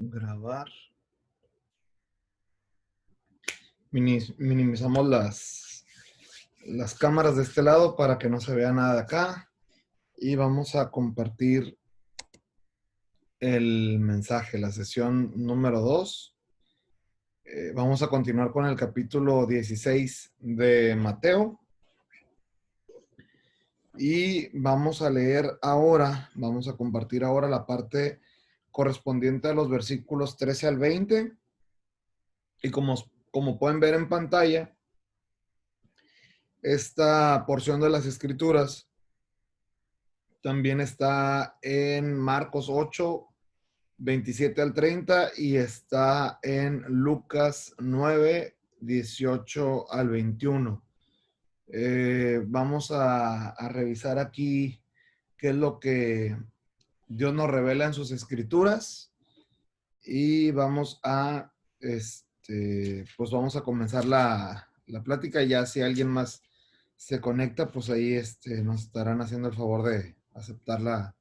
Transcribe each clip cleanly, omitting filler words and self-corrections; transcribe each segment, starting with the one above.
Grabar. Minimizamos las cámaras de este lado para que no se vea nada de acá. Y vamos a compartir el mensaje, la sesión número 2. Vamos a continuar con el capítulo 16 de Mateo. Y vamos a leer ahora, vamos a compartir ahora la parte correspondiente a los versículos 13 al 20. Y como pueden ver en pantalla, esta porción de las escrituras también está en Marcos 8, 27 al 30 y está en Lucas 9, 18 al 21. Vamos a revisar aquí qué es lo que Dios nos revela en sus escrituras y vamos a, pues vamos a comenzar la plática. Ya si alguien más se conecta, pues ahí nos estarán haciendo el favor de aceptar la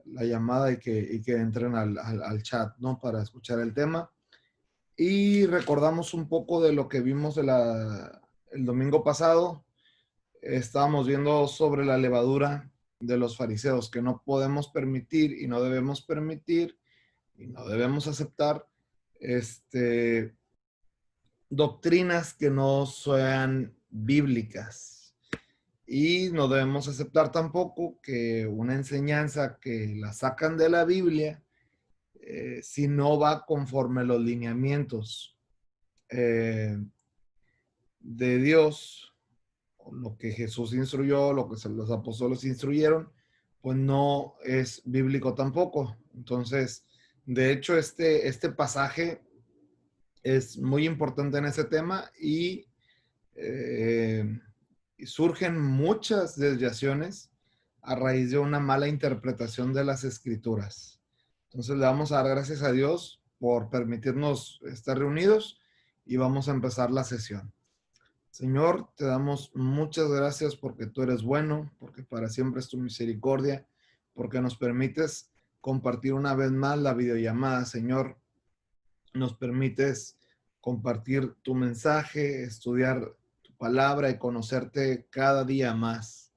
llamada y que entren al chat, ¿no? Para escuchar el tema. Y recordamos un poco de lo que vimos el domingo pasado. Estábamos viendo sobre la levadura de los fariseos, que no podemos permitir y no debemos permitir y no debemos aceptar doctrinas que no sean bíblicas. Y no debemos aceptar tampoco que una enseñanza que la sacan de la Biblia, si no va conforme los lineamientos de Dios, o lo que Jesús instruyó, lo que los apóstoles instruyeron, pues no es bíblico tampoco. Entonces, de hecho, este pasaje es muy importante en ese tema y surgen muchas desviaciones a raíz de una mala interpretación de las escrituras. Entonces le vamos a dar gracias a Dios por permitirnos estar reunidos y vamos a empezar la sesión. Señor, te damos muchas gracias porque tú eres bueno, porque para siempre es tu misericordia, porque nos permites compartir una vez más la videollamada, Señor. Nos permites compartir tu mensaje, estudiar tu palabra y conocerte cada día más.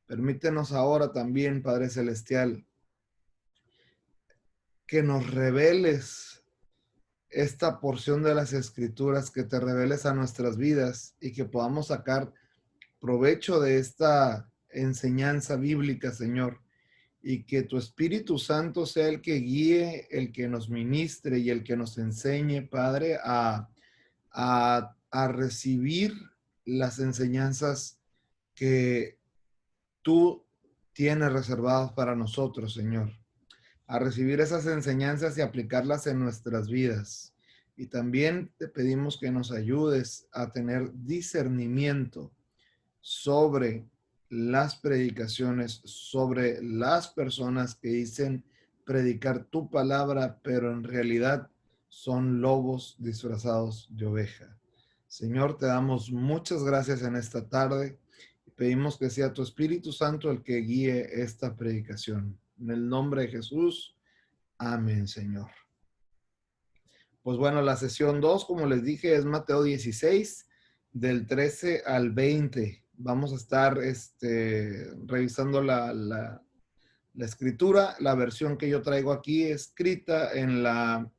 Permítenos ahora también, Padre Celestial, que nos reveles esta porción de las Escrituras, que te reveles a nuestras vidas y que podamos sacar provecho de esta enseñanza bíblica, Señor, y que tu Espíritu Santo sea el que guíe, el que nos ministre y el que nos enseñe, Padre, a recibir las enseñanzas que tú tienes reservadas para nosotros, Señor. A recibir esas enseñanzas y aplicarlas en nuestras vidas. Y también te pedimos que nos ayudes a tener discernimiento sobre las predicaciones, sobre las personas que dicen predicar tu palabra, pero en realidad son lobos disfrazados de oveja. Señor, te damos muchas gracias en esta tarde. Pedimos que sea tu Espíritu Santo el que guíe esta predicación. En el nombre de Jesús. Amén, Señor. Pues bueno, la sesión 2, como les dije, es Mateo 16, del 13 al 20. Vamos a estar revisando la escritura. La versión que yo traigo aquí escrita en la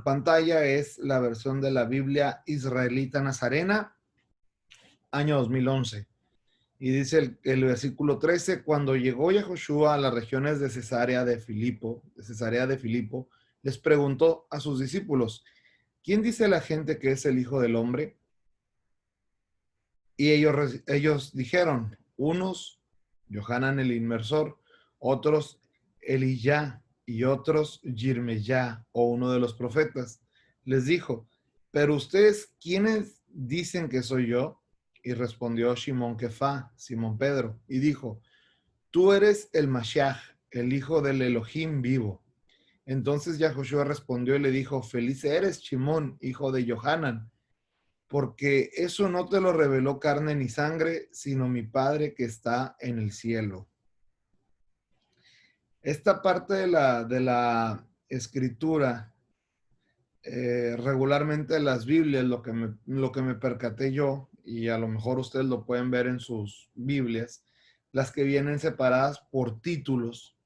pantalla es la versión de la Biblia Israelita Nazarena, año 2011. Y dice el versículo 13, cuando llegó Yahoshua a las regiones de Cesarea de Filipo, les preguntó a sus discípulos, ¿quién dice la gente que es el Hijo del Hombre? Y ellos dijeron, unos, Yohanan el Inmersor, otros, Eliyá, y otros, Yirmeyá, o uno de los profetas. Les dijo, ¿pero ustedes quiénes dicen que soy yo? Y respondió Simón Kefá, Simón Pedro, y dijo, tú eres el Mashiach, el hijo del Elohim vivo. Entonces Yahoshua respondió y le dijo, feliz eres, Simón, hijo de Yohanan, porque eso no te lo reveló carne ni sangre, sino mi Padre que está en el cielo. Esta parte de la escritura, regularmente las Biblias, lo que me percaté yo, y a lo mejor ustedes lo pueden ver en sus Biblias, las que vienen separadas por títulos.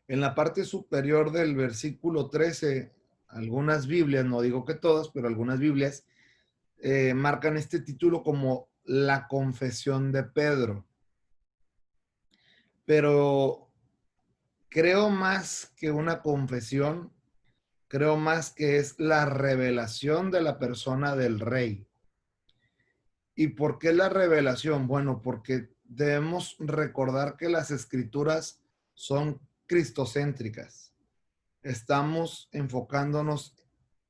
En la parte superior del versículo 13, algunas Biblias, no digo que todas, pero algunas Biblias marcan este título como la confesión de Pedro. Pero creo más que una confesión, creo más que es la revelación de la persona del rey. ¿Y por qué la revelación? Bueno, porque debemos recordar que las escrituras son cristocéntricas. Estamos enfocándonos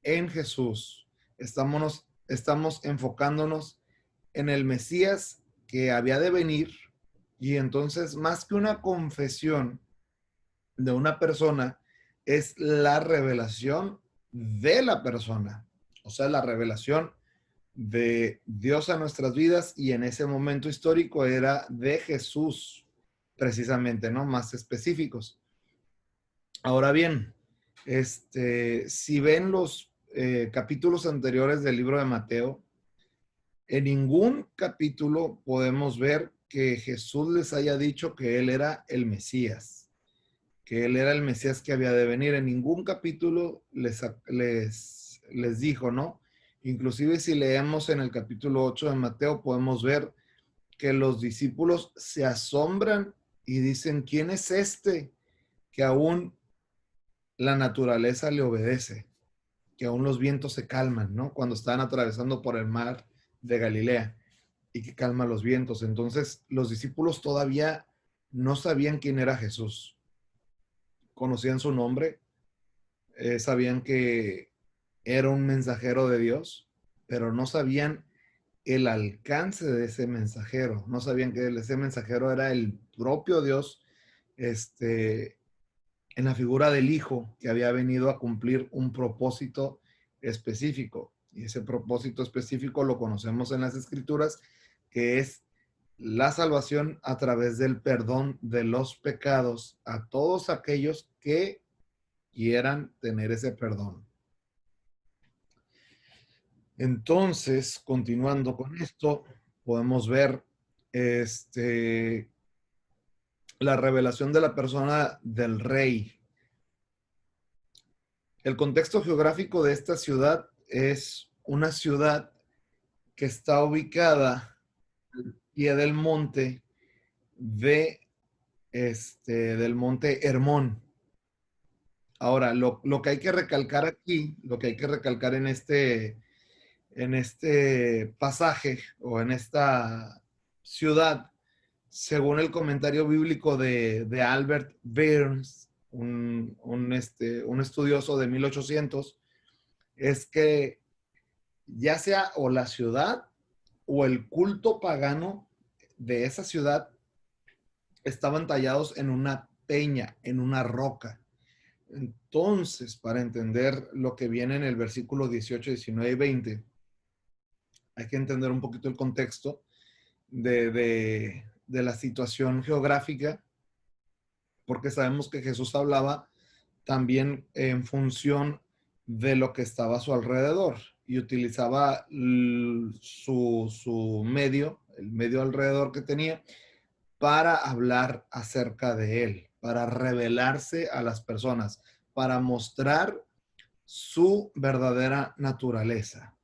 en Jesús. Estamos enfocándonos en el Mesías que había de venir. Y entonces, más que una confesión de una persona, es la revelación de la persona. O sea, la revelación de Dios a nuestras vidas, y en ese momento histórico era de Jesús, precisamente, ¿no? Más específicos. Ahora bien, si ven los capítulos anteriores del libro de Mateo, en ningún capítulo podemos ver que Jesús les haya dicho que Él era el Mesías, que Él era el Mesías que había de venir. En ningún capítulo les dijo, ¿no? Inclusive si leemos en el capítulo 8 de Mateo, podemos ver que los discípulos se asombran y dicen, ¿quién es este que aún la naturaleza le obedece? Que aún los vientos se calman, ¿no? Cuando estaban atravesando por el mar de Galilea y que calma los vientos. Entonces, los discípulos todavía no sabían quién era Jesús. Conocían su nombre, sabían que era un mensajero de Dios, pero no sabían el alcance de ese mensajero. No sabían que ese mensajero era el propio Dios, en la figura del Hijo que había venido a cumplir un propósito específico. Y ese propósito específico lo conocemos en las Escrituras, que es la salvación a través del perdón de los pecados a todos aquellos que quieran tener ese perdón. Entonces, continuando con esto, podemos ver la revelación de la persona del rey. El contexto geográfico de esta ciudad es una ciudad que está ubicada al pie del monte del monte Hermón. Ahora, lo que hay que recalcar aquí, lo que hay que recalcar en este pasaje o en esta ciudad, según el comentario bíblico de Albert Burns, un estudioso de 1800, es que ya sea o la ciudad o el culto pagano de esa ciudad estaban tallados en una peña, en una roca. Entonces, para entender lo que viene en el versículo 18, 19 y 20, hay que entender un poquito el contexto de la situación geográfica, porque sabemos que Jesús hablaba también en función de lo que estaba a su alrededor y utilizaba su medio, el medio alrededor que tenía, para hablar acerca de él, para revelarse a las personas, para mostrar su verdadera naturaleza.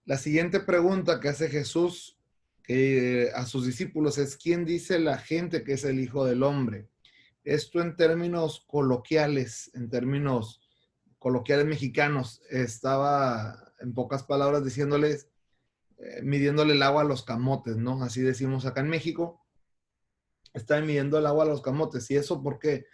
La siguiente pregunta que hace Jesús a sus discípulos es: ¿quién dice la gente que es el Hijo del Hombre? Esto en términos coloquiales, mexicanos, estaba en pocas palabras diciéndoles, midiéndole el agua a los camotes, ¿no? Así decimos acá en México, está midiendo el agua a los camotes. ¿Y eso por qué?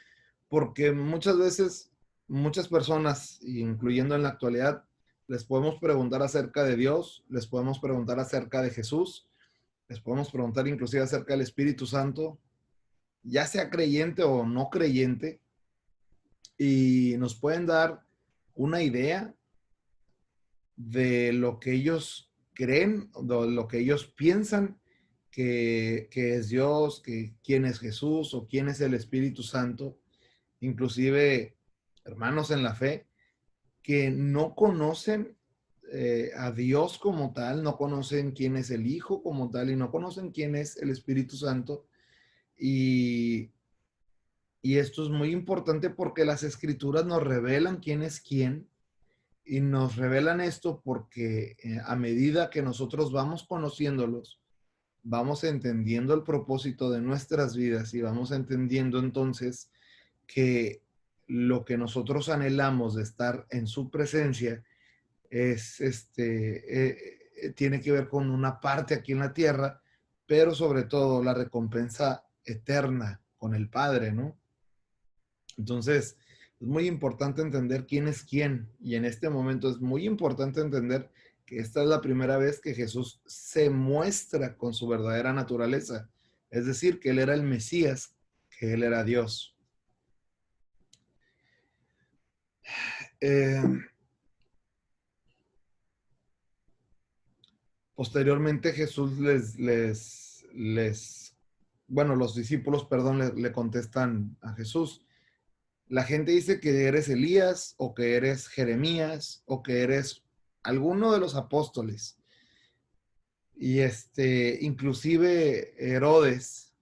Porque muchas veces, muchas personas, incluyendo en la actualidad, les podemos preguntar acerca de Dios, les podemos preguntar acerca de Jesús, les podemos preguntar inclusive acerca del Espíritu Santo, ya sea creyente o no creyente, y nos pueden dar una idea de lo que ellos creen, de lo que ellos piensan que es Dios, que quién es Jesús o quién es el Espíritu Santo. inclusive hermanos en la fe, que no conocen a Dios como tal, no conocen quién es el Hijo como tal y no conocen quién es el Espíritu Santo. Y, y esto es muy importante porque las escrituras nos revelan quién es quién y nos revelan esto porque a medida que nosotros vamos conociéndolos, vamos entendiendo el propósito de nuestras vidas y vamos entendiendo entonces que lo que nosotros anhelamos de estar en su presencia es tiene que ver con una parte aquí en la tierra, pero sobre todo la recompensa eterna con el Padre, ¿no? Entonces, es muy importante entender quién es quién y en este momento es muy importante entender que esta es la primera vez que Jesús se muestra con su verdadera naturaleza, es decir, que Él era el Mesías, que Él era Dios. Eh, Posteriormente Jesús bueno, los discípulos, perdón, le contestan a Jesús. La gente dice que eres Elías o que eres Jeremías o que eres alguno de los apóstoles. Y inclusive Herodes,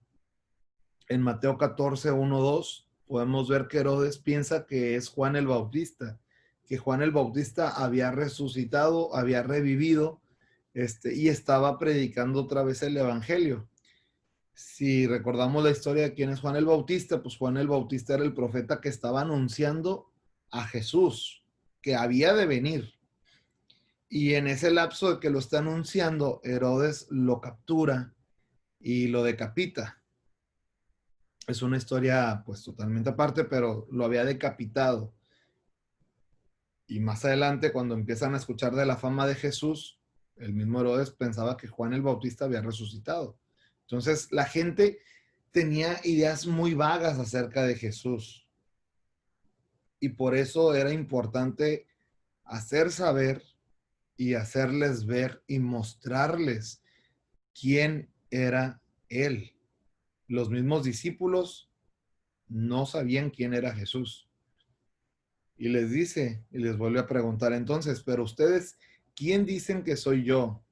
en Mateo 14, 1, 2, podemos ver que Herodes piensa que es Juan el Bautista, que Juan el Bautista había resucitado, había revivido, y estaba predicando otra vez el Evangelio. Si recordamos la historia de quién es Juan el Bautista, pues Juan el Bautista era el profeta que estaba anunciando a Jesús, que había de venir. Y en ese lapso de que lo está anunciando, Herodes lo captura y lo decapita. Es una historia pues totalmente aparte, pero lo había decapitado. Y más adelante, cuando empiezan a escuchar de la fama de Jesús, el mismo Herodes pensaba que Juan el Bautista había resucitado. Entonces la gente tenía ideas muy vagas acerca de Jesús. Y por eso era importante hacer saber y hacerles ver y mostrarles quién era Él. Los mismos discípulos no sabían quién era Jesús. Y les dice, y les vuelve a preguntar entonces, pero ustedes, ¿quién dicen que soy yo?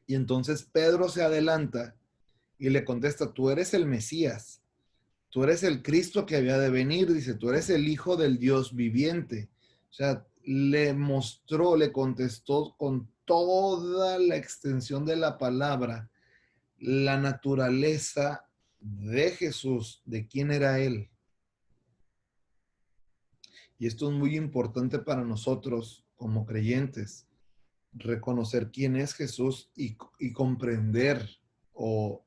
Y entonces Pedro se adelanta y le contesta, tú eres el Mesías, tú eres el Cristo que había de venir, dice, tú eres el Hijo del Dios viviente. O sea, le mostró, le contestó con toda la extensión de la palabra, la naturaleza de Jesús, de quién era Él. Y esto es muy importante para nosotros como creyentes, reconocer quién es Jesús y comprender o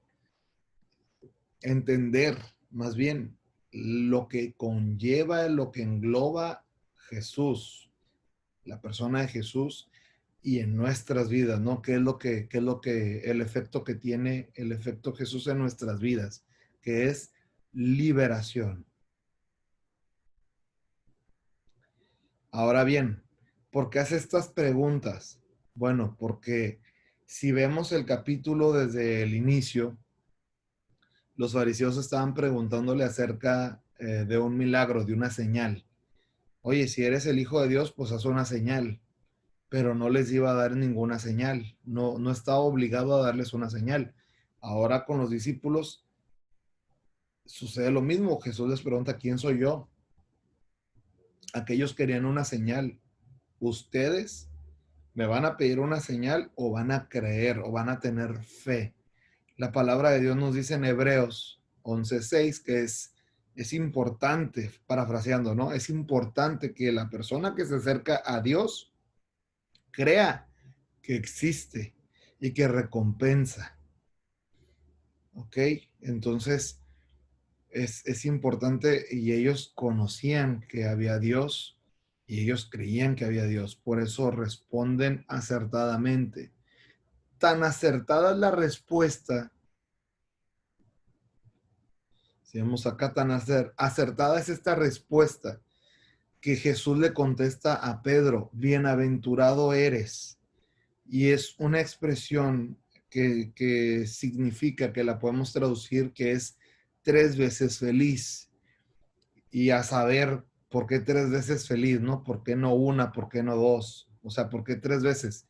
entender más bien lo que conlleva, lo que engloba Jesús, la persona de Jesús y en nuestras vidas, ¿no? Qué es lo que, el efecto que tiene el efecto Jesús en nuestras vidas, que es liberación. Ahora bien, ¿por qué hace estas preguntas? Bueno, porque si vemos el capítulo desde el inicio, los fariseos estaban preguntándole acerca de un milagro, de una señal. Oye, si eres el Hijo de Dios, pues haz una señal, pero no les iba a dar ninguna señal, no estaba obligado a darles una señal. Ahora con los discípulos sucede lo mismo. Jesús les pregunta, ¿quién soy yo? Aquellos querían una señal. ¿Ustedes me van a pedir una señal o van a creer o van a tener fe? La palabra de Dios nos dice en Hebreos 11:6 que es importante, parafraseando, ¿no? Es importante que la persona que se acerca a Dios crea que existe y que recompensa. ¿Ok? Entonces es importante y ellos conocían que había Dios y ellos creían que había Dios. Por eso responden acertadamente. Tan acertada es la respuesta. Si vemos acá tan acertada es esta respuesta que Jesús le contesta a Pedro, bienaventurado eres. Y es una expresión que significa, que la podemos traducir, que es tres veces feliz. y a saber por qué 3 veces feliz, ¿no? ¿Por qué no una? ¿Por qué no dos? O sea, ¿por qué 3 veces?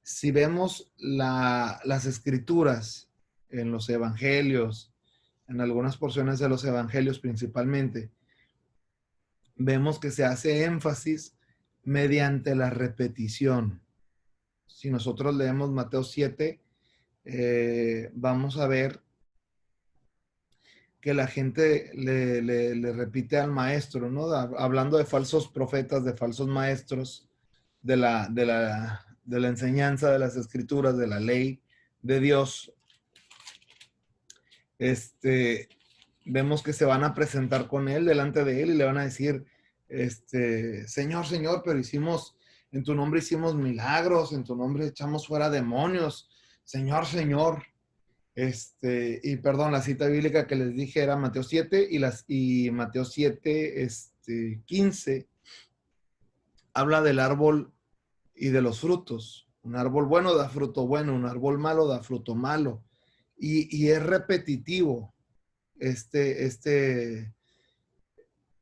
Si vemos las escrituras en los evangelios, en algunas porciones de los evangelios principalmente, vemos que se hace énfasis mediante la repetición. Si nosotros leemos Mateo 7, vamos a ver que la gente le repite al maestro, ¿no? Hablando de falsos profetas, de falsos maestros, de la enseñanza de las escrituras, de la ley de Dios, vemos que se van a presentar con él, delante de él, y le van a decir, Señor, Señor, pero en tu nombre hicimos milagros, en tu nombre echamos fuera demonios, Señor, Señor. Y perdón, la cita bíblica que les dije era Mateo 7 y Mateo 7, 15, habla del árbol y de los frutos. Un árbol bueno da fruto bueno, un árbol malo da fruto malo. Y es repetitivo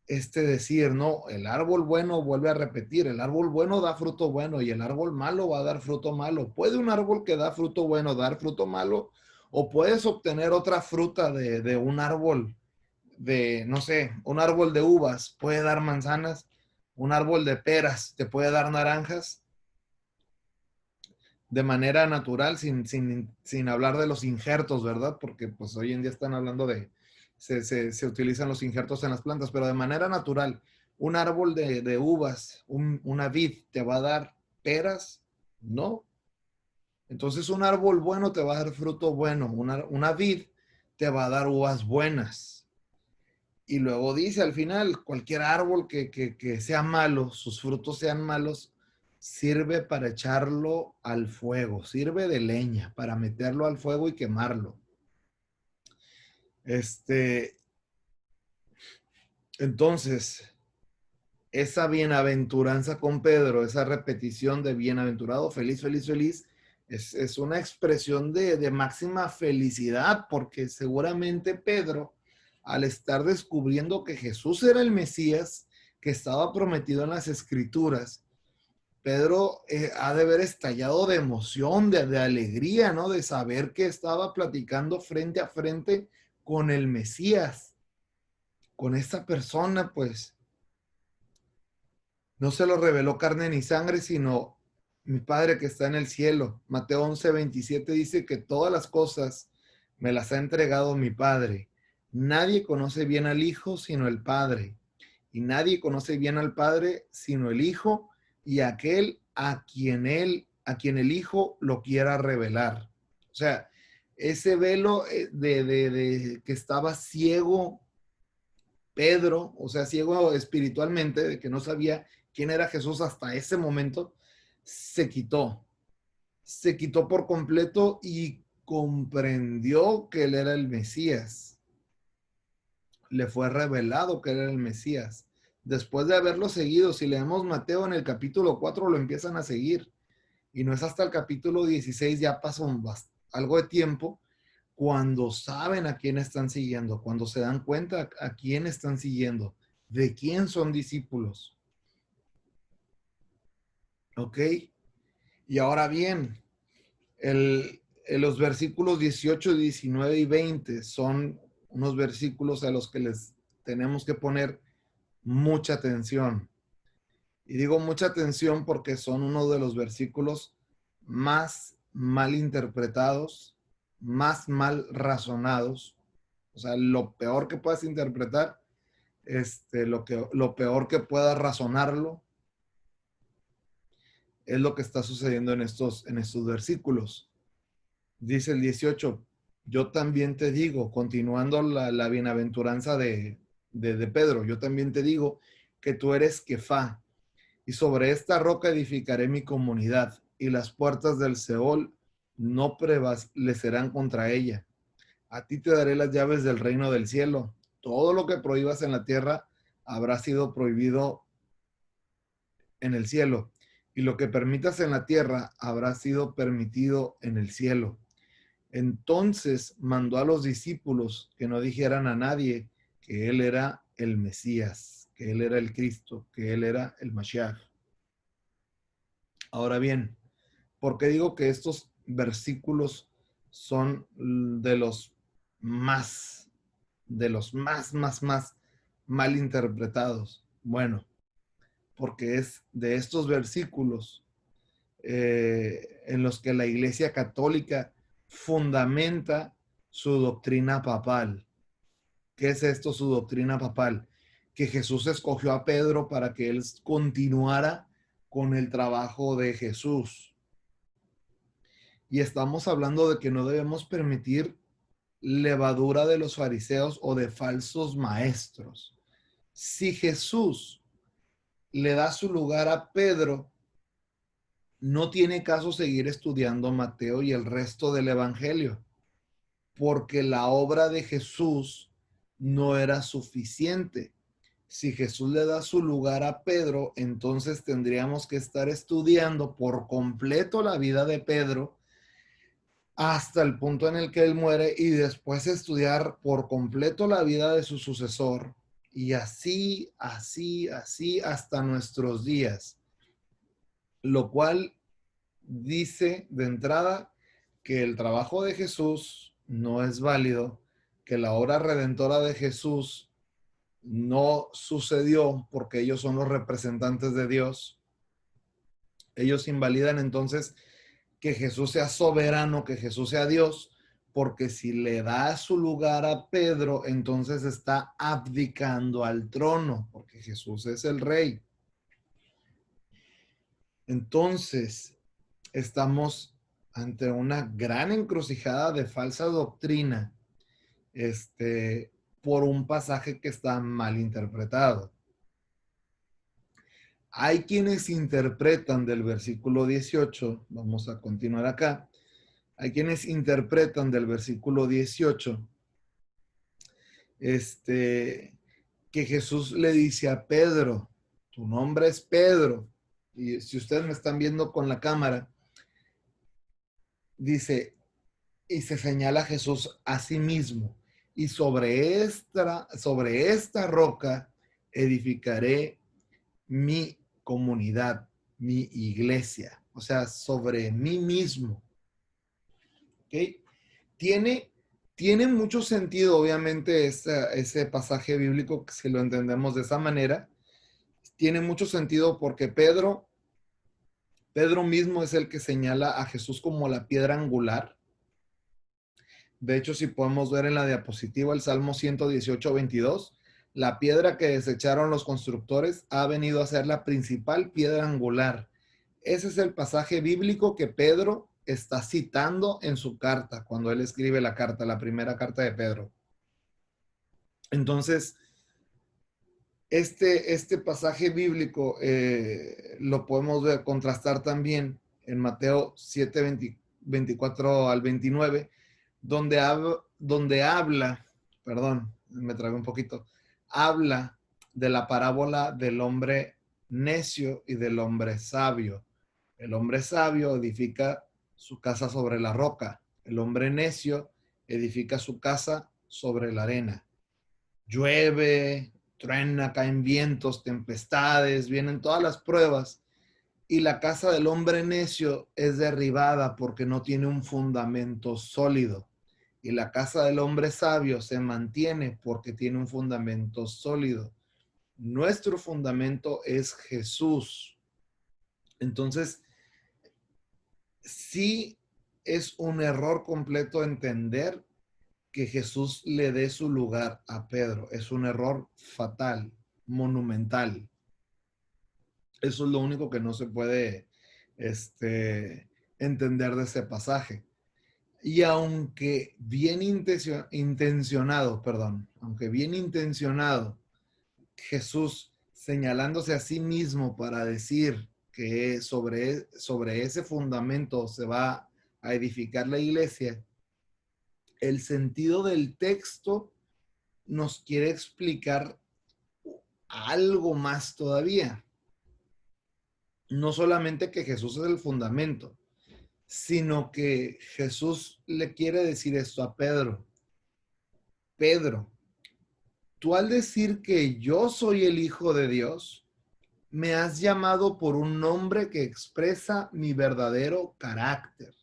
decir, no, el árbol bueno vuelve a repetir, el árbol bueno da fruto bueno y el árbol malo va a dar fruto malo. ¿Puede un árbol que da fruto bueno dar fruto malo? ¿O puedes obtener otra fruta de un árbol no sé, un árbol de uvas puede dar manzanas, un árbol de peras te puede dar naranjas de manera natural, sin hablar de los injertos, ¿verdad? Porque pues hoy en día están hablando se utilizan los injertos en las plantas, pero de manera natural, un árbol de uvas, una vid, ¿te va a dar peras? No. Entonces un árbol bueno te va a dar fruto bueno, una vid te va a dar uvas buenas. Y luego dice al final, cualquier árbol que sea malo, sus frutos sean malos, sirve para echarlo al fuego, sirve de leña para meterlo al fuego y quemarlo. Entonces, esa bienaventuranza con Pedro, esa repetición de bienaventurado, feliz, feliz, feliz, es una expresión de máxima felicidad, porque seguramente Pedro, al estar descubriendo que Jesús era el Mesías, que estaba prometido en las Escrituras, Pedro ha de haber estallado de emoción, de alegría, ¿no? De saber que estaba platicando frente a frente con el Mesías, con esta persona, pues no se lo reveló carne ni sangre, sino mi Padre que está en el cielo. Mateo 11:27 dice que todas las cosas me las ha entregado mi Padre. Nadie conoce bien al Hijo sino el Padre. Y nadie conoce bien al Padre sino el Hijo y aquel a quien el Hijo lo quiera revelar. O sea, ese velo de que estaba ciego Pedro, o sea, ciego espiritualmente, de que no sabía quién era Jesús hasta ese momento, se quitó. Se quitó por completo y comprendió que él era el Mesías. Le fue revelado que él era el Mesías. Después de haberlo seguido, si leemos Mateo en el capítulo 4, lo empiezan a seguir. Y no es hasta el capítulo 16, ya pasó algo de tiempo, cuando saben a quién están siguiendo, cuando se dan cuenta a quién están siguiendo, de quién son discípulos. ¿Ok? Y ahora bien, los versículos 18, 19 y 20 son unos versículos a los que les tenemos que poner mucha atención. Y digo mucha atención porque son uno de los versículos más mal interpretados, más mal razonados. O sea, lo peor que puedas interpretar, lo peor que puedas razonarlo, es lo que está sucediendo en estos versículos. Dice el 18, yo también te digo, continuando la bienaventuranza de Pedro, yo también te digo que tú eres Kefá, y sobre esta roca edificaré mi comunidad, y las puertas del Seol no prevalecerán contra ella. A ti te daré las llaves del reino del cielo. Todo lo que prohíbas en la tierra habrá sido prohibido en el cielo, y lo que permitas en la tierra habrá sido permitido en el cielo. Entonces mandó a los discípulos que no dijeran a nadie que él era el Mesías, que Él era el Cristo, que Él era el Mashiach. Ahora bien, ¿por qué digo que estos versículos son más mal interpretados? Bueno, porque es de estos versículos en los que la Iglesia Católica fundamenta su doctrina papal. ¿Qué es esto, su doctrina papal? Que Jesús escogió a Pedro para que él continuara con el trabajo de Jesús. Y estamos hablando de que no debemos permitir levadura de los fariseos o de falsos maestros. Si Jesús le da su lugar a Pedro, no tiene caso seguir estudiando Mateo y el resto del Evangelio, porque la obra de Jesús no era suficiente. Si Jesús le da su lugar a Pedro, entonces tendríamos que estar estudiando por completo la vida de Pedro hasta el punto en el que él muere y después estudiar por completo la vida de su sucesor y así hasta nuestros días. Lo cual dice de entrada que el trabajo de Jesús no es válido, que la obra redentora de Jesús no sucedió porque ellos son los representantes de Dios. Ellos invalidan entonces que Jesús sea soberano, que Jesús sea Dios, porque si le da su lugar a Pedro, entonces está abdicando al trono, porque Jesús es el rey. Entonces, estamos ante una gran encrucijada de falsa doctrina, por un pasaje que está mal interpretado. Hay quienes interpretan del versículo 18, vamos a continuar acá, hay quienes interpretan del versículo 18, que Jesús le dice a Pedro, tu nombre es Pedro, y si ustedes me están viendo con la cámara, dice, y se señala a Jesús a sí mismo, y sobre esta roca edificaré mi comunidad, mi iglesia, o sea, sobre mí mismo. ¿Ok? Tiene mucho sentido, obviamente, ese pasaje bíblico, si lo entendemos de esa manera, tiene mucho sentido porque Pedro mismo es el que señala a Jesús como la piedra angular. De hecho, si podemos ver en la diapositiva el Salmo 118:22, la piedra que desecharon los constructores ha venido a ser la principal piedra angular. Ese es el pasaje bíblico que Pedro está citando en su carta, cuando él escribe la carta, la primera carta de Pedro. Entonces, este pasaje bíblico lo podemos ver, contrastar también en Mateo 7, 24 al 29, donde habla, perdón, me tragué un poquito, habla de la parábola del hombre necio y del hombre sabio. El hombre sabio edifica su casa sobre la roca. El hombre necio edifica su casa sobre la arena. Llueve, truena, caen vientos, tempestades, vienen todas las pruebas y la casa del hombre necio es derribada porque no tiene un fundamento sólido. Y la casa del hombre sabio se mantiene porque tiene un fundamento sólido. Nuestro fundamento es Jesús. Entonces, sí es un error completo entender que Jesús le dé su lugar a Pedro. Es un error fatal, monumental. Eso es lo único que no se puede entender de ese pasaje. Y aunque bien intencionado, Jesús señalándose a sí mismo para decir que sobre ese fundamento se va a edificar la iglesia, el sentido del texto nos quiere explicar algo más todavía. No solamente que Jesús es el fundamento, sino que Jesús le quiere decir esto a Pedro. Pedro, tú al decir que yo soy el Hijo de Dios, me has llamado por un nombre que expresa mi verdadero carácter.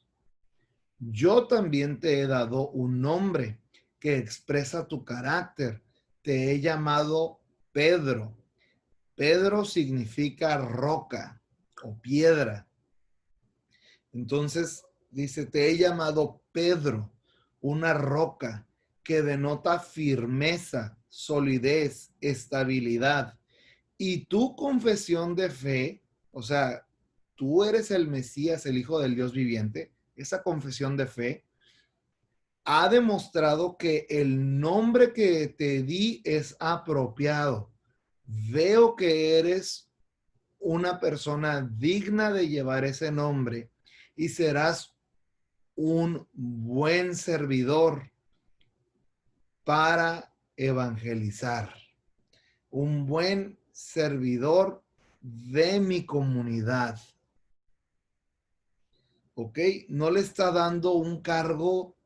Yo también te he dado un nombre que expresa tu carácter. Te he llamado Pedro. Pedro significa roca o piedra. Entonces dice, te he llamado Pedro, una roca que denota firmeza, solidez, estabilidad. Y tu confesión de fe, o sea, tú eres el Mesías, el Hijo del Dios viviente, esa confesión de fe ha demostrado que el nombre que te di es apropiado. Veo que eres una persona digna de llevar ese nombre y serás un buen servidor para evangelizar, un buen servidor de mi comunidad. ¿Ok? No le está dando un cargo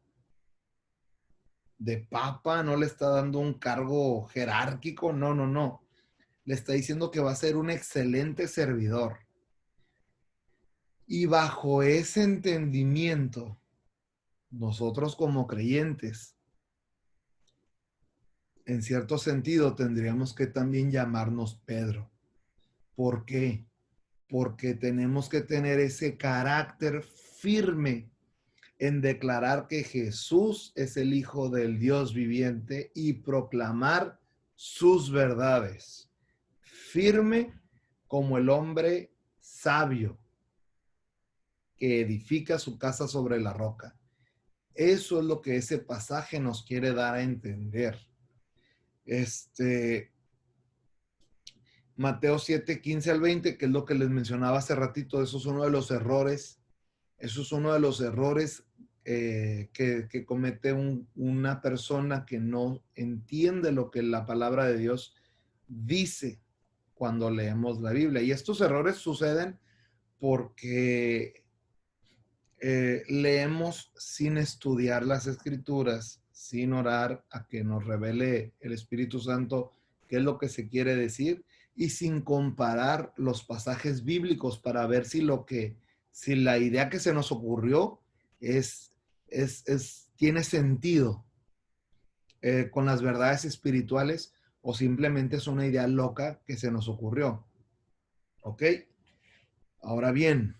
de papa, no le está dando un cargo jerárquico, no, no, no. Le está diciendo que va a ser un excelente servidor. Y bajo ese entendimiento, nosotros como creyentes, en cierto sentido, tendríamos que también llamarnos Pedro. ¿Por qué? Porque tenemos que tener ese carácter firme en declarar que Jesús es el Hijo del Dios viviente y proclamar sus verdades. Firme como el hombre sabio que edifica su casa sobre la roca. Eso es lo que ese pasaje nos quiere dar a entender. Mateo 7, 15 al 20, que es lo que les mencionaba hace ratito, eso es uno de los errores, eso es uno de los errores que comete una persona que no entiende lo que la palabra de Dios dice cuando leemos la Biblia. Y estos errores suceden porque leemos sin estudiar las escrituras, sin orar a que nos revele el Espíritu Santo qué es lo que se quiere decir y sin comparar los pasajes bíblicos para ver si la idea que se nos ocurrió tiene sentido con las verdades espirituales o simplemente es una idea loca que se nos ocurrió. ¿Ok? Ahora bien,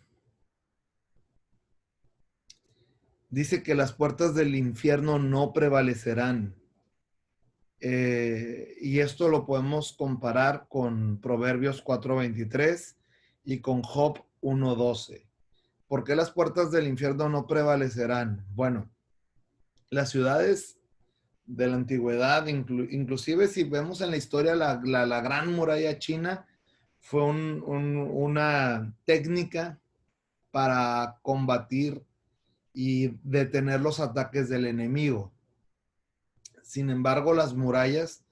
dice que las puertas del infierno no prevalecerán. Y esto lo podemos comparar con Proverbios 4:23 y con Job 1:12. ¿Por qué las puertas del infierno no prevalecerán? Bueno, las ciudades de la antigüedad, inclusive si vemos en la historia la gran muralla china, fue una técnica para combatir y detener los ataques del enemigo. Sin embargo, las murallas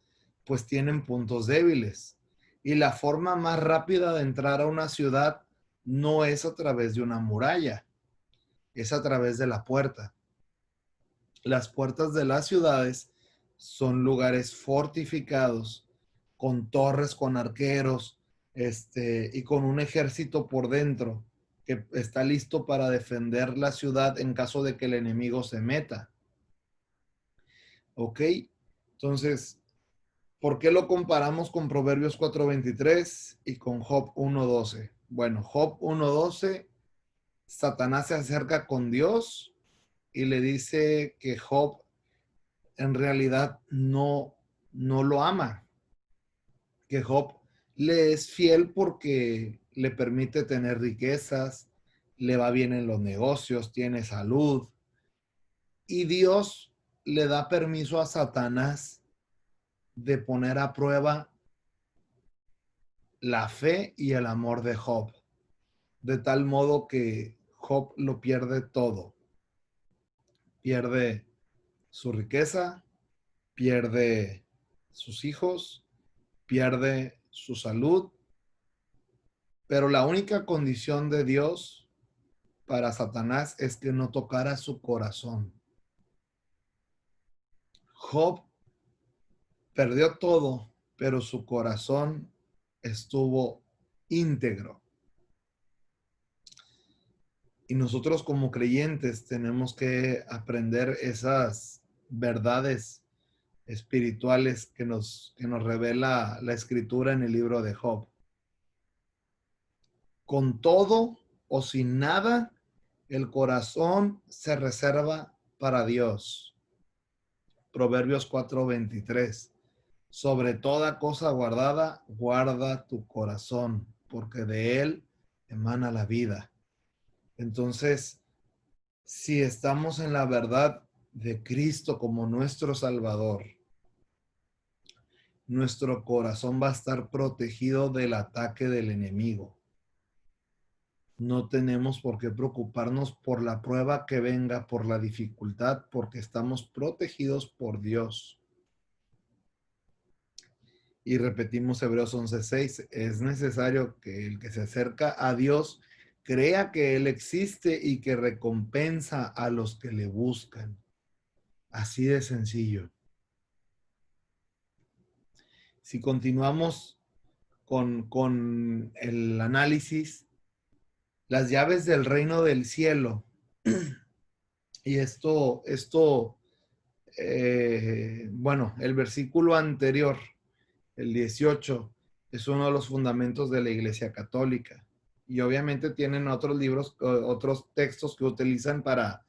pues tienen puntos débiles y la forma más rápida de entrar a una ciudad no es a través de una muralla, es a través de la puerta. Las puertas de las ciudades son lugares fortificados con torres, con arqueros, y con un ejército por dentro que está listo para defender la ciudad en caso de que el enemigo se meta. ¿Ok? Entonces, ¿por qué lo comparamos con Proverbios 4:23 y con Job 1:12? Bueno, Job 1:12, Satanás se acerca con Dios y le dice que Job en realidad no lo ama, que Job le es fiel porque le permite tener riquezas, le va bien en los negocios, tiene salud, y Dios le da permiso a Satanás de poner a prueba la fe y el amor de Job, de tal modo que Job lo pierde todo. Pierde su riqueza, pierde sus hijos, pierde su salud, pero la única condición de Dios para Satanás es que no tocara su corazón. Job perdió todo, pero su corazón estuvo íntegro. Y nosotros como creyentes tenemos que aprender esas verdades espirituales que nos revela la escritura en el libro de Job. Con todo o sin nada, el corazón se reserva para Dios. Proverbios 4:23. Sobre toda cosa guardada, guarda tu corazón, porque de él emana la vida. Entonces, si estamos en la verdad de Cristo como nuestro Salvador, nuestro corazón va a estar protegido del ataque del enemigo. No tenemos por qué preocuparnos por la prueba que venga, por la dificultad, porque estamos protegidos por Dios. Y repetimos Hebreos 11:6, es necesario que el que se acerca a Dios crea que Él existe y que recompensa a los que le buscan. Así de sencillo. Si continuamos con el análisis, las llaves del reino del cielo, y bueno, el versículo anterior, el 18, es uno de los fundamentos de la Iglesia Católica. Y obviamente tienen otros libros, otros textos que utilizan para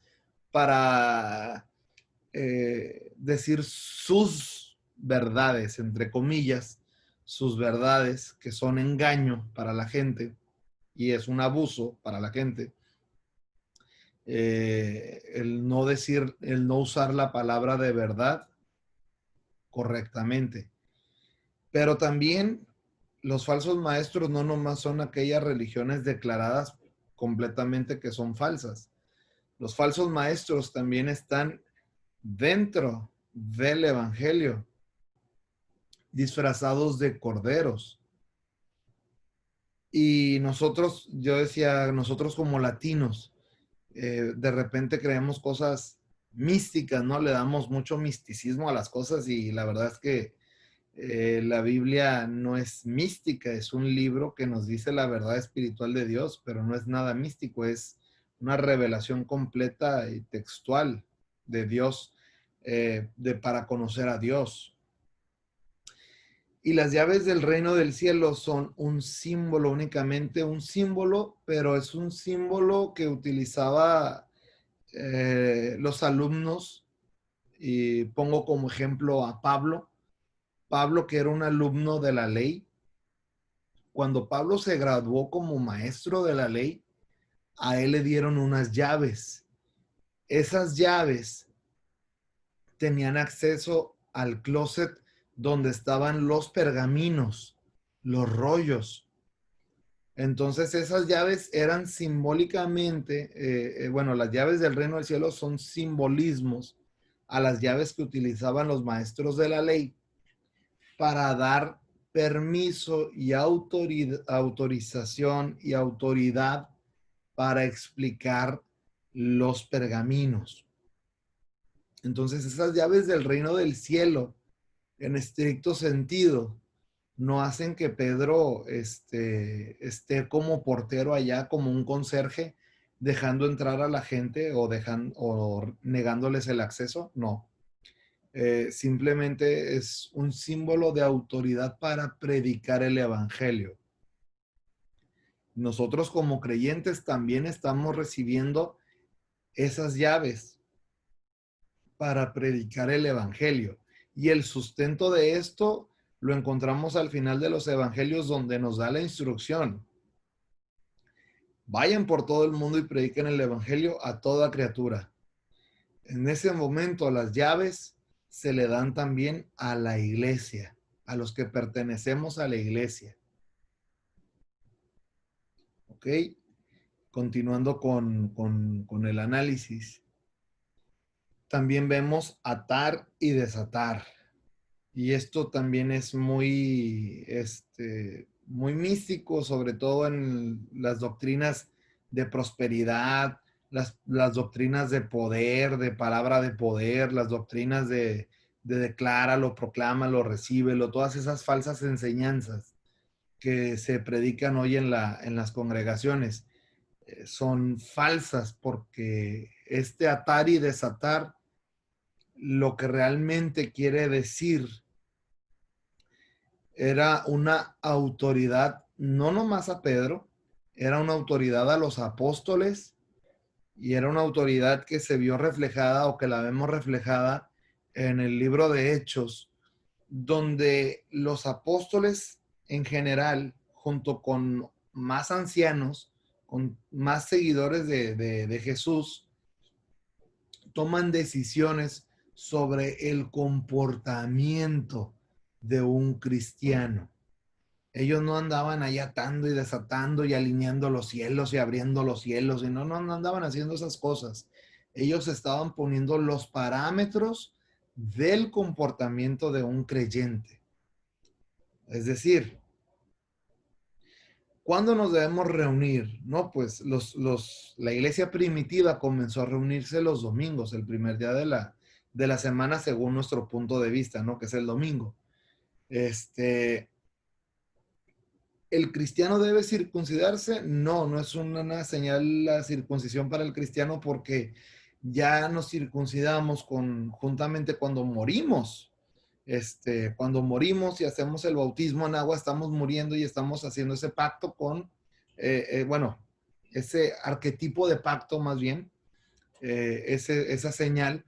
decir sus verdades, entre comillas, sus verdades, que son engaño para la gente y es un abuso para la gente. El no usar la palabra de verdad correctamente. Pero también los falsos maestros no nomás son aquellas religiones declaradas completamente que son falsas. Los falsos maestros también están dentro del evangelio, disfrazados de corderos. Y nosotros, yo decía, nosotros como latinos, de repente creemos cosas místicas, ¿no? Le damos mucho misticismo a las cosas y la verdad es que la Biblia no es mística, es un libro que nos dice la verdad espiritual de Dios, pero no es nada místico, es una revelación completa y textual de Dios, para conocer a Dios. Y las llaves del reino del cielo son un símbolo, únicamente un símbolo, pero es un símbolo que utilizaban los alumnos, y pongo como ejemplo a Pablo. Pablo, que era un alumno de la ley, cuando Pablo se graduó como maestro de la ley, a él le dieron unas llaves. Esas llaves tenían acceso al closet donde estaban los pergaminos, los rollos. Entonces esas llaves eran simbólicamente, bueno, las llaves del reino del cielo son simbolismos a las llaves que utilizaban los maestros de la ley para dar permiso y autorización y autoridad para explicar los pergaminos. Entonces esas llaves del reino del cielo, en estricto sentido, no hacen que Pedro esté como portero allá, como un conserje, dejando entrar a la gente o negándoles el acceso. No. Simplemente es un símbolo de autoridad para predicar el evangelio. Nosotros como creyentes también estamos recibiendo esas llaves para predicar el evangelio. Y el sustento de esto lo encontramos al final de los evangelios, donde nos da la instrucción: vayan por todo el mundo y prediquen el evangelio a toda criatura. En ese momento las llaves se le dan también a la iglesia, a los que pertenecemos a la iglesia. ¿Ok? Continuando con el análisis. También vemos atar y desatar. Y esto también es muy místico, sobre todo en las doctrinas de prosperidad, las doctrinas de poder, de palabra de poder, las doctrinas de de decláralo, proclámalo, recíbelo, todas esas falsas enseñanzas que se predican hoy en las congregaciones son falsas porque este atar y desatar lo que realmente quiere decir era una autoridad, no nomás a Pedro, era una autoridad a los apóstoles y era una autoridad que se vio reflejada o que la vemos reflejada en el libro de Hechos, donde los apóstoles en general, junto con más ancianos, con más seguidores de Jesús, toman decisiones sobre el comportamiento de un cristiano. Ellos no andaban ahí atando y desatando y alineando los cielos y abriendo los cielos, y no andaban haciendo esas cosas. Ellos estaban poniendo los parámetros del comportamiento de un creyente. Es decir, ¿cuándo nos debemos reunir? No, pues la iglesia primitiva comenzó a reunirse los domingos, el primer día de la semana según nuestro punto de vista, ¿no? Que es el domingo. ¿El cristiano debe circuncidarse? No, no es una señal la circuncisión para el cristiano porque ya nos circuncidamos juntamente cuando morimos. Cuando morimos y hacemos el bautismo en agua, estamos muriendo y estamos haciendo ese pacto con, bueno, ese arquetipo de pacto más bien, esa señal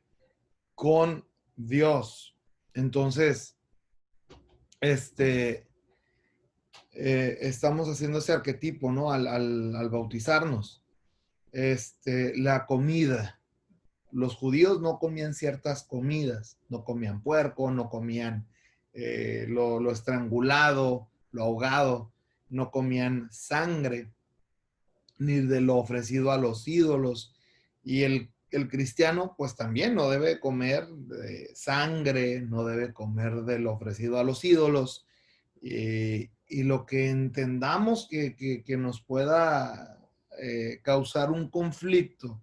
con Dios. Entonces, estamos haciendo ese arquetipo, ¿no? Al bautizarnos. La comida. Los judíos no comían ciertas comidas, no comían puerco, no comían lo estrangulado, lo ahogado, no comían sangre, ni de lo ofrecido a los ídolos. Y el cristiano, pues también no debe comer sangre, no debe comer de lo ofrecido a los ídolos. Y lo que entendamos que nos pueda causar un conflicto,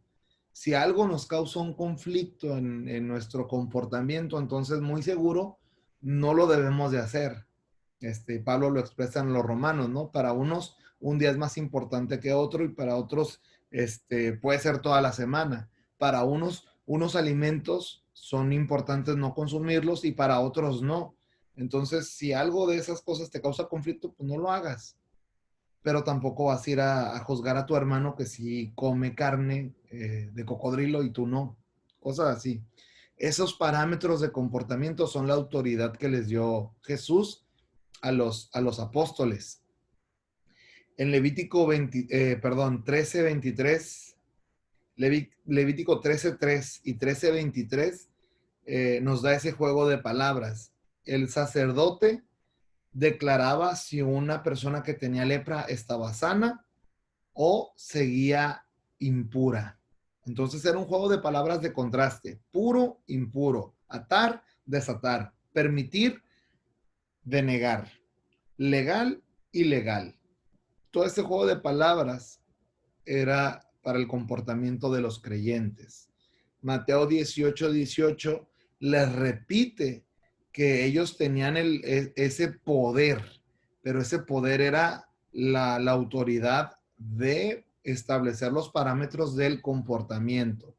si algo nos causa un conflicto en nuestro comportamiento, entonces muy seguro no lo debemos de hacer. Pablo lo expresa en los Romanos, ¿no? Para unos un día es más importante que otro y para otros puede ser toda la semana. Para unos alimentos son importantes no consumirlos y para otros no. Entonces, si algo de esas cosas te causa conflicto, pues no lo hagas. Pero tampoco vas a ir a juzgar a tu hermano que sí come carne de cocodrilo y tú no. Cosas así. Esos parámetros de comportamiento son la autoridad que les dio Jesús a los apóstoles. En Levítico 13, 23, Levítico 13, 3 y 13, 23 nos da ese juego de palabras. El sacerdote declaraba si una persona que tenía lepra estaba sana o seguía impura. Entonces era un juego de palabras de contraste. Puro, impuro. Atar, desatar. Permitir, denegar. Legal, ilegal. Todo este juego de palabras era para el comportamiento de los creyentes. Mateo 18, 18 les repite que ellos tenían ese poder, pero ese poder era la autoridad de establecer los parámetros del comportamiento.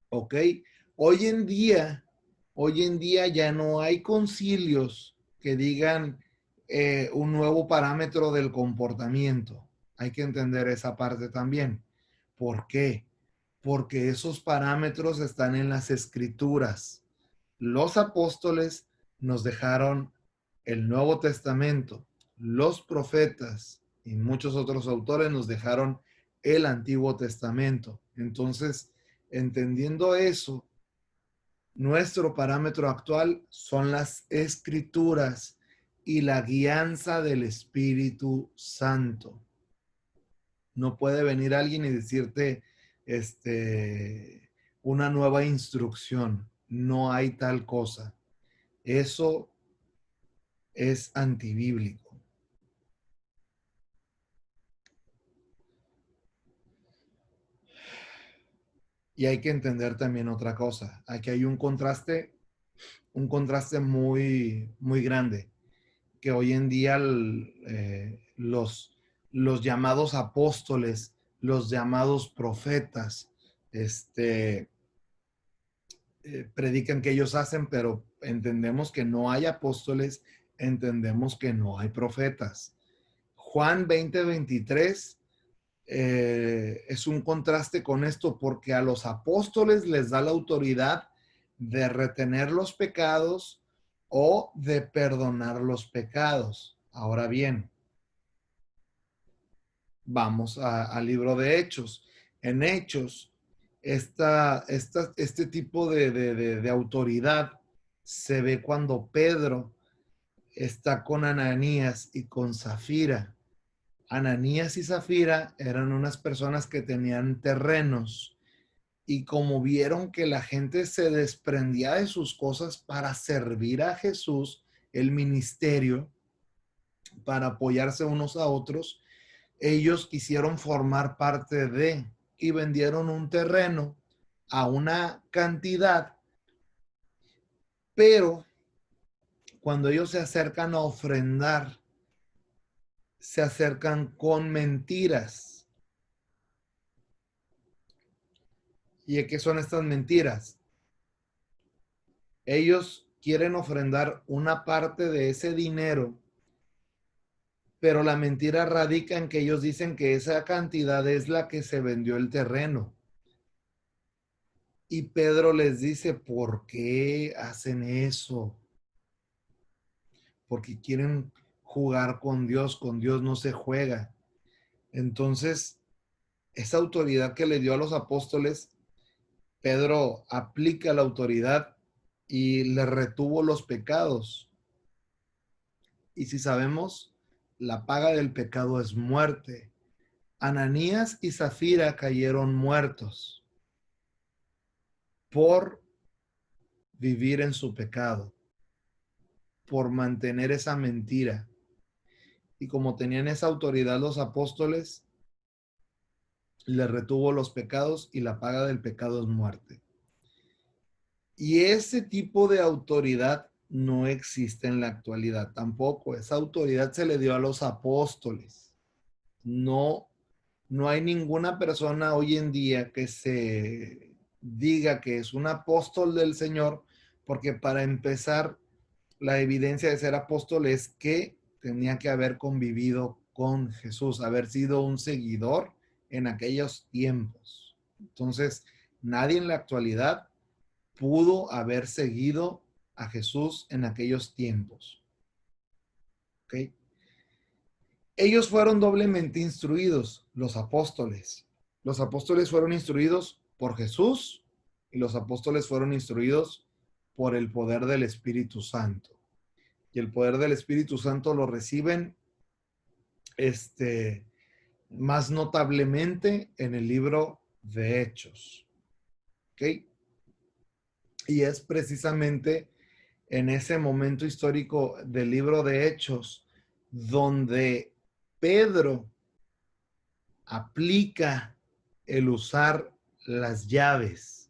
¿Ok? Hoy en día, hoy en día ya no hay concilios que digan un nuevo parámetro del comportamiento. Hay que entender esa parte también. ¿Por qué? Porque esos parámetros están en las escrituras. Los apóstoles nos dejaron el Nuevo Testamento, los profetas y muchos otros autores nos dejaron el Antiguo Testamento. Entonces, entendiendo eso, nuestro parámetro actual son las escrituras y la guianza del Espíritu Santo. No puede venir alguien y decirte una nueva instrucción. No hay tal cosa. Eso es antibíblico. Y hay que entender también otra cosa. Aquí hay un contraste un contraste muy, muy grande, que hoy en día los llamados apóstoles, los llamados profetas, este, predican que ellos hacen, pero entendemos que no hay apóstoles, entendemos que no hay profetas. Juan 20:23 es un contraste con esto porque a los apóstoles les da la autoridad de retener los pecados o de perdonar los pecados. Ahora bien, vamos al libro de Hechos. En Hechos, este tipo de autoridad se ve cuando Pedro está con Ananías y con Zafira. Ananías y Zafira eran unas personas que tenían terrenos y como vieron que la gente se desprendía de sus cosas para servir a Jesús, el ministerio, para apoyarse unos a otros, ellos quisieron formar parte de y vendieron un terreno a una cantidad, pero cuando ellos se acercan a ofrendar, se acercan con mentiras. ¿Y qué son estas mentiras? Ellos quieren ofrendar una parte de ese dinero, pero la mentira radica en que ellos dicen que esa cantidad es la que se vendió el terreno. Y Pedro les dice, ¿por qué hacen eso? Porque quieren jugar con Dios no se juega. Entonces, esa autoridad que le dio a los apóstoles, Pedro aplica la autoridad y le retuvo los pecados. Y si sabemos, la paga del pecado es muerte. Ananías y Zafira cayeron muertos por vivir en su pecado, por mantener esa mentira. Y como tenían esa autoridad los apóstoles, le retuvo los pecados y la paga del pecado es muerte. Y ese tipo de autoridad no existe en la actualidad tampoco. Esa autoridad se le dio a los apóstoles. No, no hay ninguna persona hoy en día que se diga que es un apóstol del Señor, porque para empezar, la evidencia de ser apóstol es que tenía que haber convivido con Jesús, haber sido un seguidor en aquellos tiempos. Entonces, nadie en la actualidad pudo haber seguido a Jesús en aquellos tiempos. ¿Ok? Ellos fueron doblemente instruidos, los apóstoles. Los apóstoles fueron instruidos por Jesús y los apóstoles fueron instruidos por el poder del Espíritu Santo. Y el poder del Espíritu Santo lo reciben más notablemente en el libro de Hechos. ¿Ok? Y es precisamente en ese momento histórico del libro de Hechos donde Pedro aplica el usar las llaves,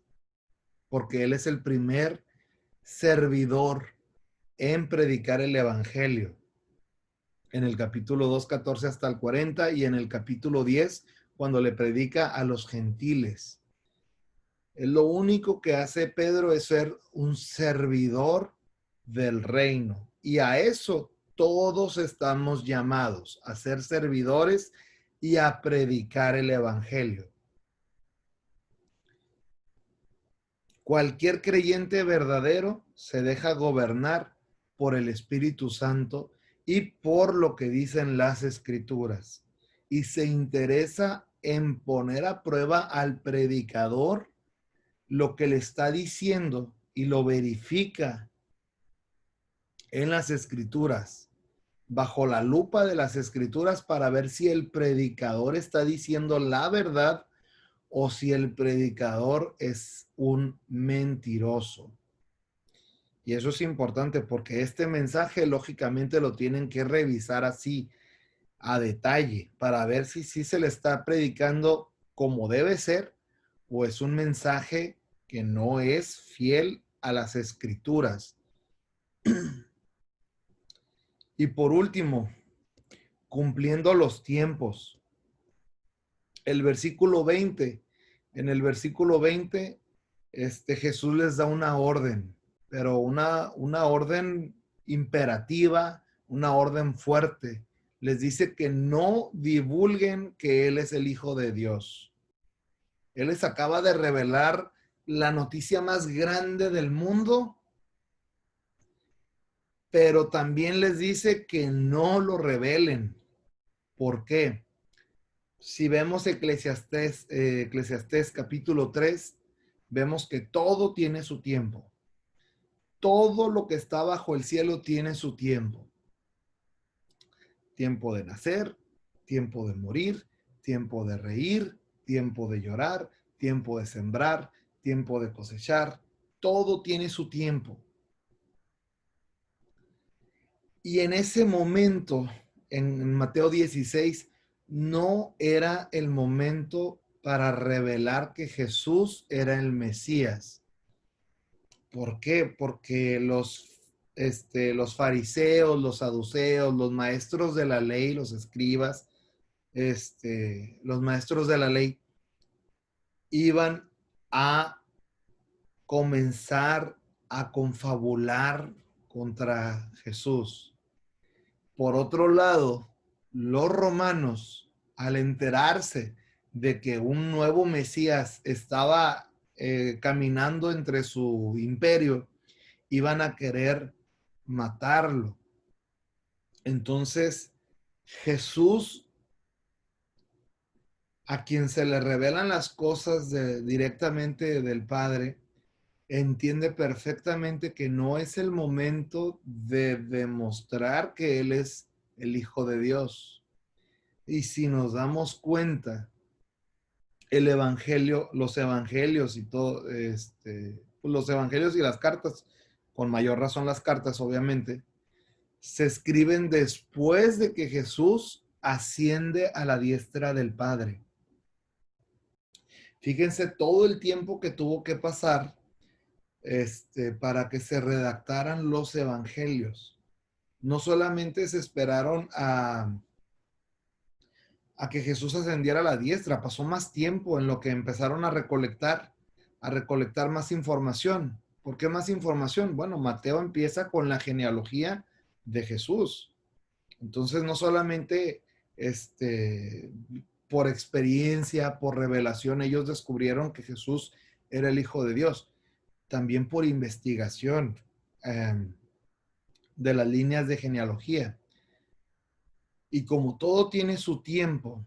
porque él es el primer servidor en predicar el evangelio. En el capítulo 2, 14 hasta el 40 y en el capítulo 10, cuando le predica a los gentiles. Lo único que hace Pedro es ser un servidor del reino. Y a eso todos estamos llamados, a ser servidores y a predicar el evangelio. Cualquier creyente verdadero se deja gobernar por el Espíritu Santo y por lo que dicen las Escrituras. Y se interesa en poner a prueba al predicador lo que le está diciendo y lo verifica en las Escrituras, bajo la lupa de las Escrituras para ver si el predicador está diciendo la verdad o si el predicador es un mentiroso. Y eso es importante porque este mensaje lógicamente lo tienen que revisar así a detalle para ver si se le está predicando como debe ser o es un mensaje que no es fiel a las Escrituras. Y por último, cumpliendo los tiempos. El versículo 20, en el versículo 20, Jesús les da una orden, pero una orden imperativa, una orden fuerte. Les dice que no divulguen que Él es el Hijo de Dios. Él les acaba de revelar la noticia más grande del mundo, pero también les dice que no lo revelen. ¿Por qué? Si vemos Eclesiastés capítulo 3, vemos que todo tiene su tiempo. Todo lo que está bajo el cielo tiene su tiempo. Tiempo de nacer, tiempo de morir, tiempo de reír, tiempo de llorar, tiempo de sembrar, tiempo de cosechar. Todo tiene su tiempo. Y en ese momento, en Mateo 16, no era el momento para revelar que Jesús era el Mesías. ¿Por qué? Porque los fariseos, los saduceos, los maestros de la ley, los escribas, los maestros de la ley iban a comenzar a confabular contra Jesús. Por otro lado, los romanos, al enterarse de que un nuevo Mesías estaba caminando entre su imperio, iban a querer matarlo. Entonces, Jesús, a quien se le revelan las cosas directamente del Padre, entiende perfectamente que no es el momento de demostrar que Él es el Hijo de Dios. Y si nos damos cuenta, el Evangelio, los Evangelios y todo, los Evangelios y las cartas, con mayor razón las cartas, obviamente, se escriben después de que Jesús asciende a la diestra del Padre. Fíjense todo el tiempo que tuvo que pasar para que se redactaran los evangelios. No solamente se esperaron a que Jesús ascendiera a la diestra, pasó más tiempo en lo que empezaron a recolectar más información. ¿Por qué más información? Bueno, Mateo empieza con la genealogía de Jesús. Entonces, no solamente por experiencia, por revelación, ellos descubrieron que Jesús era el Hijo de Dios, también por investigación de las líneas de genealogía. Y como todo tiene su tiempo,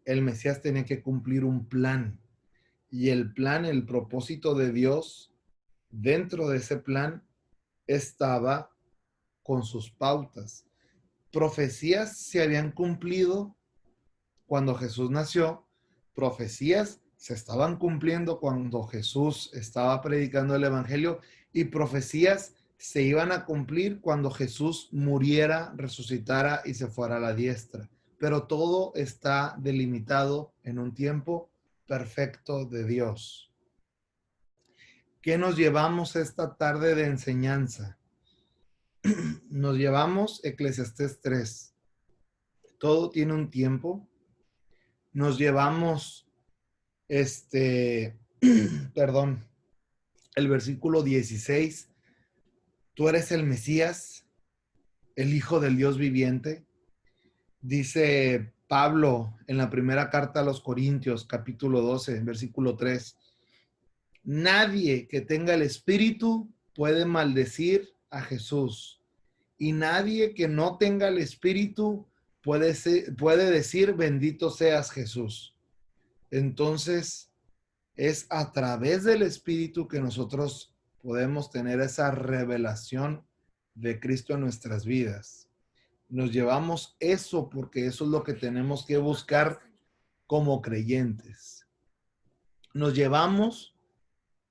el Mesías tenía que cumplir un plan. Y el plan, el propósito de Dios, dentro de ese plan, estaba con sus pautas. Profecías se habían cumplido cuando Jesús nació, profecías se estaban cumpliendo cuando Jesús estaba predicando el Evangelio y profecías se iban a cumplir cuando Jesús muriera, resucitara y se fuera a la diestra. Pero todo está delimitado en un tiempo perfecto de Dios. ¿Qué nos llevamos esta tarde de enseñanza? Nos llevamos Eclesiastés 3. Todo tiene un tiempo. Nos llevamos perdón, el versículo 16. Tú eres el Mesías, el Hijo del Dios viviente. Dice Pablo en la primera carta a los Corintios, capítulo 12, versículo 3. Nadie que tenga el Espíritu puede maldecir a Jesús. Y nadie que no tenga el Espíritu puede decir, bendito seas Jesús. Entonces, es a través del Espíritu que nosotros podemos tener esa revelación de Cristo en nuestras vidas. Nos llevamos eso porque eso es lo que tenemos que buscar como creyentes. Nos llevamos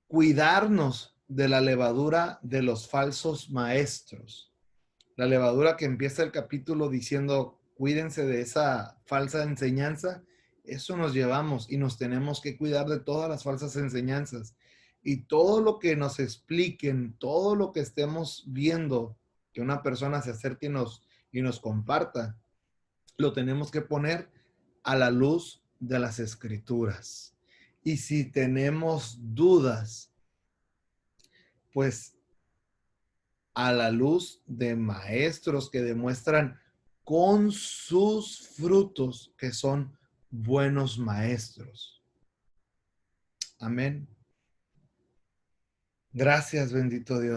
cuidarnos de la levadura de los falsos maestros. La levadura que empieza el capítulo diciendo, cuídense de esa falsa enseñanza. Eso nos llevamos y nos tenemos que cuidar de todas las falsas enseñanzas. Y todo lo que nos expliquen, todo lo que estemos viendo, que una persona se acerque y nos comparta, lo tenemos que poner a la luz de las escrituras. Y si tenemos dudas, pues a la luz de maestros que demuestran con sus frutos que son buenos maestros. Amén. Gracias, bendito Dios.